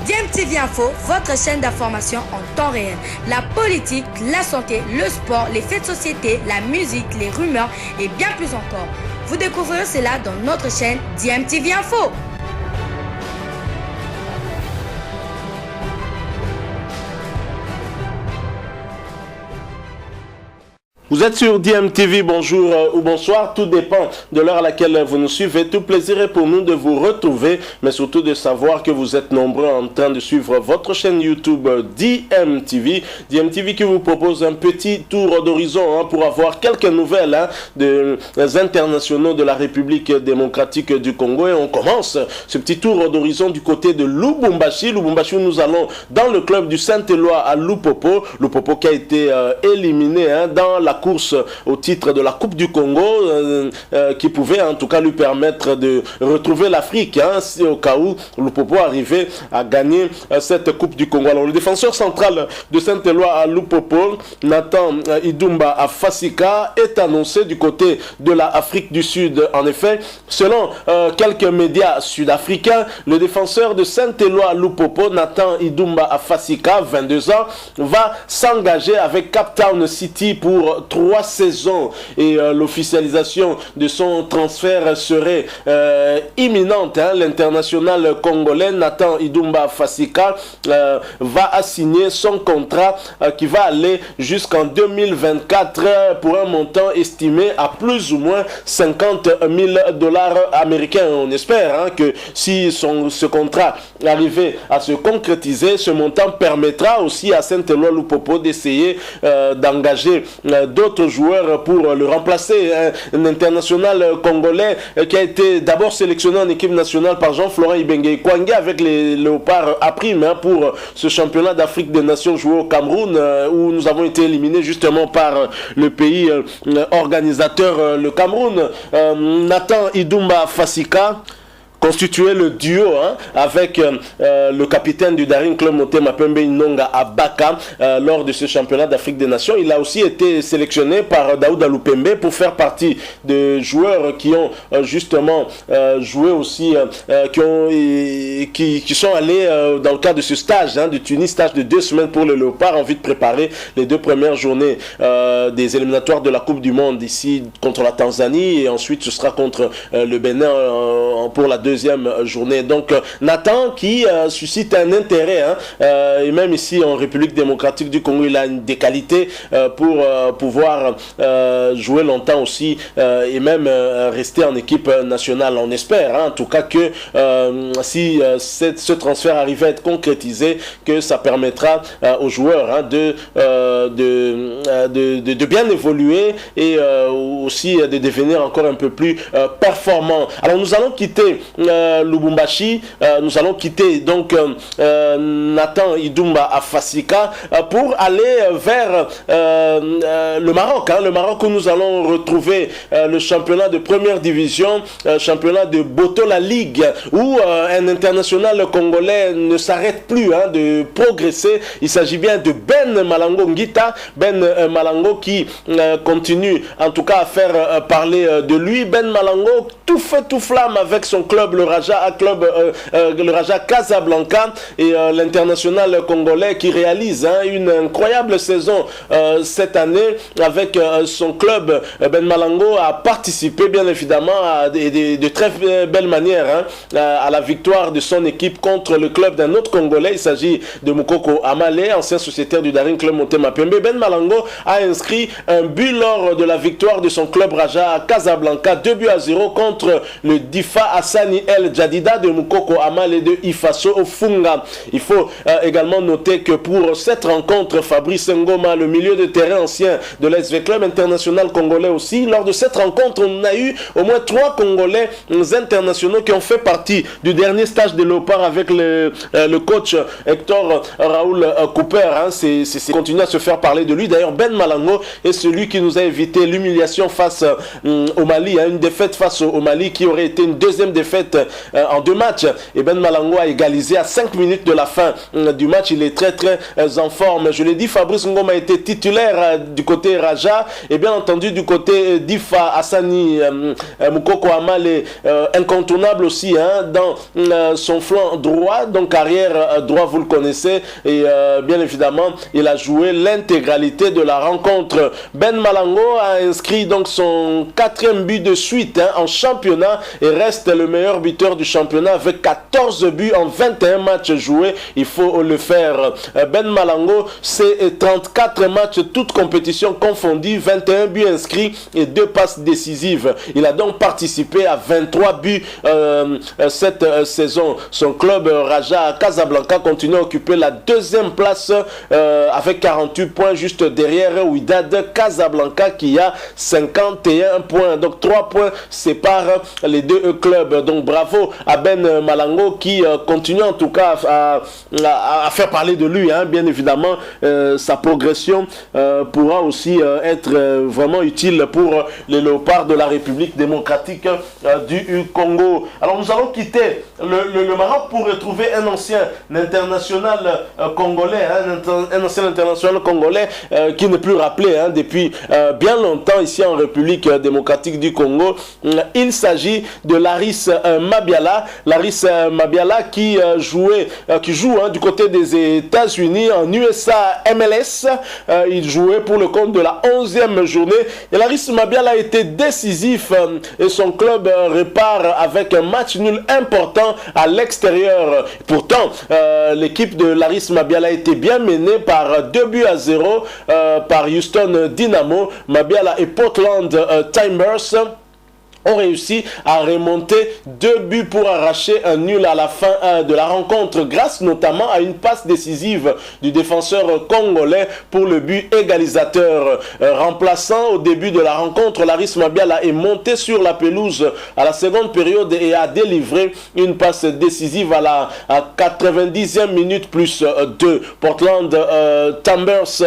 DMTV Info, votre chaîne d'information en temps réel. La politique, la santé, le sport, les faits de société, la musique, les rumeurs et bien plus encore. Vous découvrirez cela dans notre chaîne DMTV Info. Vous êtes sur DMTV, bonjour ou bonsoir, tout dépend de l'heure à laquelle vous nous suivez. Tout plaisir est pour nous de vous retrouver, mais surtout de savoir que vous êtes nombreux en train de suivre votre chaîne YouTube DMTV. DMTV qui vous propose un petit tour d'horizon pour avoir quelques nouvelles des internationaux de la République démocratique du Congo. Et on commence ce petit tour d'horizon du côté de Lubumbashi. Lubumbashi, où nous allons dans le club du Saint-Éloi à Lupopo. Lupopo qui a été éliminé dans la course au titre de la Coupe du Congo qui pouvait en tout cas lui permettre de retrouver l'Afrique si au cas où Lupopo arrivait à gagner cette Coupe du Congo. Alors le défenseur central de Saint-Éloi à Lupopo, Nathan Idumba à Fasika, est annoncé du côté de l'Afrique du Sud. En effet, selon quelques médias sud-africains, le défenseur de Saint-Éloi à Lupopo, Nathan Idumba à Fasika, 22 ans, va s'engager avec Cape Town City pour 3 saisons et l'officialisation de son transfert serait imminente. L'international congolais Nathan Idumba Fasika va signer son contrat qui va aller jusqu'en 2024 pour un montant estimé à plus ou moins 50 000 dollars américains. On espère que si ce contrat arrivait à se concrétiser, ce montant permettra aussi à Saint-Éloi Lupopo d'essayer d'engager d'autres joueurs pour le remplacer. Un international congolais qui a été d'abord sélectionné en équipe nationale par Jean-Florent Ibenge Kwange avec les Léopards à prime pour ce championnat d'Afrique des Nations joué au Cameroun où nous avons été éliminés justement par le pays organisateur, le Cameroun. Nathan Idumba Fasika constitué le duo avec le capitaine du Daring Club Motema Pembe Inonga Abaka lors de ce championnat d'Afrique des Nations. Il a aussi été sélectionné par Daouda Lupembe pour faire partie de joueurs qui ont justement joué aussi, qui sont allés dans le cadre de ce stage de Tunis, stage de 2 semaines pour le Léopard, en vue de préparer les 2 premières journées des éliminatoires de la Coupe du Monde ici contre la Tanzanie, et ensuite ce sera contre le Bénin pour la deuxième journée. Donc Nathan qui suscite un intérêt et même ici en République démocratique du Congo, il a des qualités pour pouvoir jouer longtemps aussi et même rester en équipe nationale. On espère en tout cas que si ce transfert arrive à être concrétisé, que ça permettra aux joueurs de bien évoluer et aussi de devenir encore un peu plus performants. Alors nous allons quitter Lubumbashi, nous allons quitter donc Nathan Idumba à Fasika pour aller vers le Maroc. Le Maroc où nous allons retrouver le championnat de première division, championnat de Botola League, où un international congolais ne s'arrête plus de progresser. Il s'agit bien de Ben Malango Ngita, Ben Malango qui continue en tout cas à faire parler de lui. Ben Malango tout feu tout flamme avec son club le Raja Casablanca, et l'international congolais qui réalise une incroyable saison cette année avec son club. Ben Malango a participé bien évidemment de très belle manière à la victoire de son équipe contre le club d'un autre Congolais. Il s'agit de Moukoko Amale, ancien sociétaire du Daring Club Motema Pembe. Ben Malango a inscrit un but lors de la victoire de son club Raja Casablanca, 2-0 contre le Difa Hassani El Jadida de Moukoko Amale et de Ifaso Ofunga. Il faut également noter que pour cette rencontre, Fabrice Ngoma, le milieu de terrain ancien de l'SV Club international congolais aussi, lors de cette rencontre, on a eu au moins 3 Congolais internationaux qui ont fait partie du dernier stage de Léopard avec le coach Hector Raoul Cooper. C'est continue à se faire parler de lui. D'ailleurs, Ben Malango est celui qui nous a évité l'humiliation face au Mali, une défaite face au Mali qui aurait été une deuxième défaite en 2 matchs. Et Ben Malango a égalisé à 5 minutes de la fin du match. Il est très en forme. Je l'ai dit, Fabrice Ngoma a été titulaire du côté Raja et bien entendu du côté d'Ifa. Hassani Moukoko Amale incontournable aussi dans son flanc droit, donc arrière droit, vous le connaissez, et bien évidemment il a joué l'intégralité de la rencontre. Ben Malango a inscrit donc son 4e but de suite en championnat et reste le meilleur buteur du championnat avec 14 buts en 21 matchs joués. Il faut le faire. Ben Malango, c'est 34 matchs, toutes compétitions confondues, 21 buts inscrits et 2 passes décisives. Il a donc participé à 23 buts cette saison. Son club Raja Casablanca continue à occuper la 2e place avec 48 points, juste derrière Wydad Casablanca qui a 51 points. Donc 3 points séparent les 2 clubs. Donc bravo à Ben Malango qui continue en tout cas à faire parler de lui. Bien évidemment, sa progression pourra aussi être vraiment utile pour les Léopards de la République démocratique du Congo. Alors nous allons quitter le Maroc pour retrouver un ancien international congolais, un ancien international congolais qui n'est plus rappelé depuis bien longtemps ici en République démocratique du Congo. Il s'agit de Laris Mabiala. Laris Mabiala qui joue du côté des États-Unis en USA MLS. Il jouait pour le compte de la 11e journée. Et Laris Mabiala a été décisif et son club repart avec un match nul important à l'extérieur. Pourtant, l'équipe de Laris Mabiala a été bien menée par 2-0 par Houston Dynamo. Mabiala et Portland Timbers ont réussi à remonter 2 buts pour arracher un nul à la fin de la rencontre, grâce notamment à une passe décisive du défenseur congolais pour le but égalisateur. Remplaçant au début de la rencontre, Laris Mabiala est monté sur la pelouse à la seconde période et a délivré une passe décisive à la 90e minute plus 2. Portland Timbers,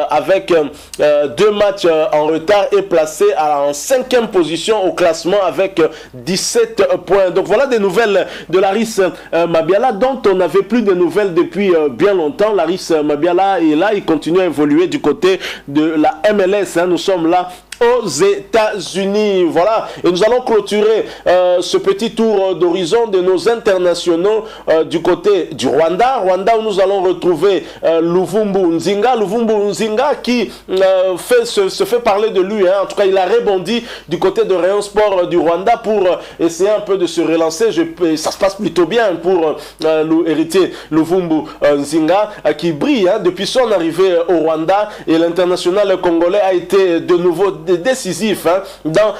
avec 2 matchs en retard, est placé en 5e position au classement avec 17 points. Donc voilà des nouvelles de Laris Mabiala dont on n'avait plus de nouvelles depuis bien longtemps. Laris Mabiala est là, il continue à évoluer du côté de la MLS. Nous sommes là aux États-Unis. Voilà, et nous allons clôturer ce petit tour d'horizon de nos internationaux du côté du Rwanda où nous allons retrouver Luvumbu Nzinga qui se fait parler de lui. En tout cas, il a rebondi du côté de Rayon Sport du Rwanda pour essayer un peu de se relancer. Ça se passe plutôt bien pour l'héritier Luvumbu Nzinga qui brille depuis son arrivée au Rwanda, et l'international congolais a été de nouveau décisif dans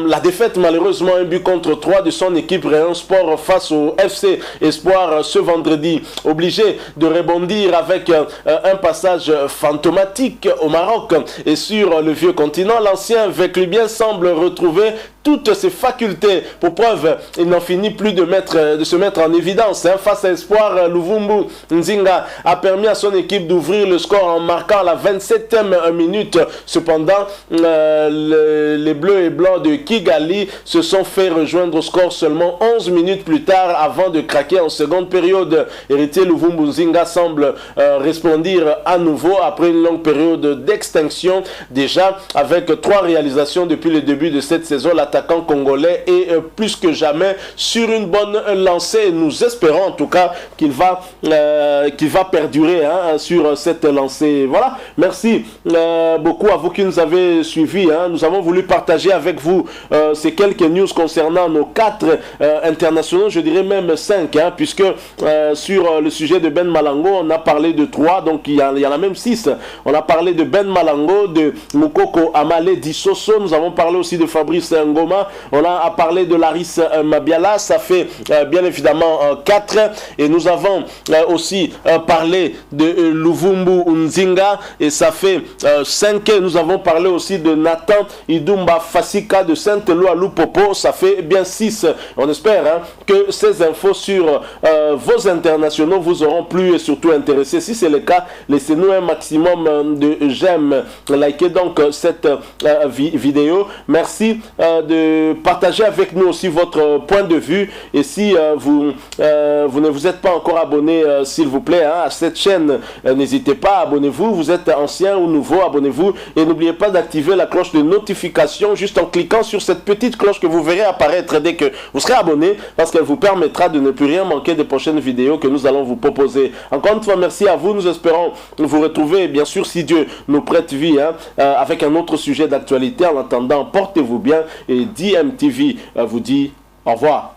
la défaite, malheureusement 1-3 de son équipe Rayon Sport face au FC Espoir ce vendredi. Obligé de rebondir avec un passage fantomatique au Maroc et sur le vieux continent, l'ancien Véclubien semble retrouver toutes ses facultés. Pour preuve, il n'en finit plus de se mettre en évidence. Face à Espoir, Luvumbu Nzinga a permis à son équipe d'ouvrir le score en marquant la 27e minute. Cependant, les Bleus et Blancs de Kigali se sont fait rejoindre au score seulement 11 minutes plus tard avant de craquer en seconde période. Héritier Luvumbu Nzinga semble resplendir à nouveau après une longue période d'extinction. Déjà, avec 3 réalisations depuis le début de cette saison, l'attaquant congolais est plus que jamais sur une bonne lancée. Nous espérons en tout cas qu'il va perdurer sur cette lancée. Voilà, merci beaucoup à vous qui nous avez suivis. Nous avons voulu partager avec vous ces quelques news concernant nos 4 internationaux, je dirais même 5, puisque sur le sujet de Ben Malango, on a parlé de 3, donc il y en a même 6. On a parlé de Ben Malango, de Moukoko Amale Dissoso, nous avons parlé aussi de Fabrice Ngoma, on a parlé de Laris Mabiala, ça fait bien évidemment 4, et nous avons aussi parlé de Luvumbu Nzinga, et ça fait 5. Nous avons parlé aussi de Nathan Idumba Fasika de Saint-Eloi à Lupopo, ça fait bien 6. On espère que ces infos sur vos internationaux vous auront plu et surtout intéressé. Si c'est le cas, laissez-nous un maximum de j'aime. Likez donc cette vidéo. Merci de de partager avec nous aussi votre point de vue. Et si vous ne vous êtes pas encore abonné, s'il vous plaît, à cette chaîne, n'hésitez pas, abonnez-vous. Vous êtes ancien ou nouveau, abonnez-vous. Et n'oubliez pas d'activer la cloche de notification juste en cliquant sur cette petite cloche que vous verrez apparaître dès que vous serez abonné, parce qu'elle vous permettra de ne plus rien manquer des prochaines vidéos que nous allons vous proposer. Encore une fois, merci à vous. Nous espérons vous retrouver, bien sûr, si Dieu nous prête vie, avec un autre sujet d'actualité. En attendant, portez-vous bien et DMTV vous dit au revoir.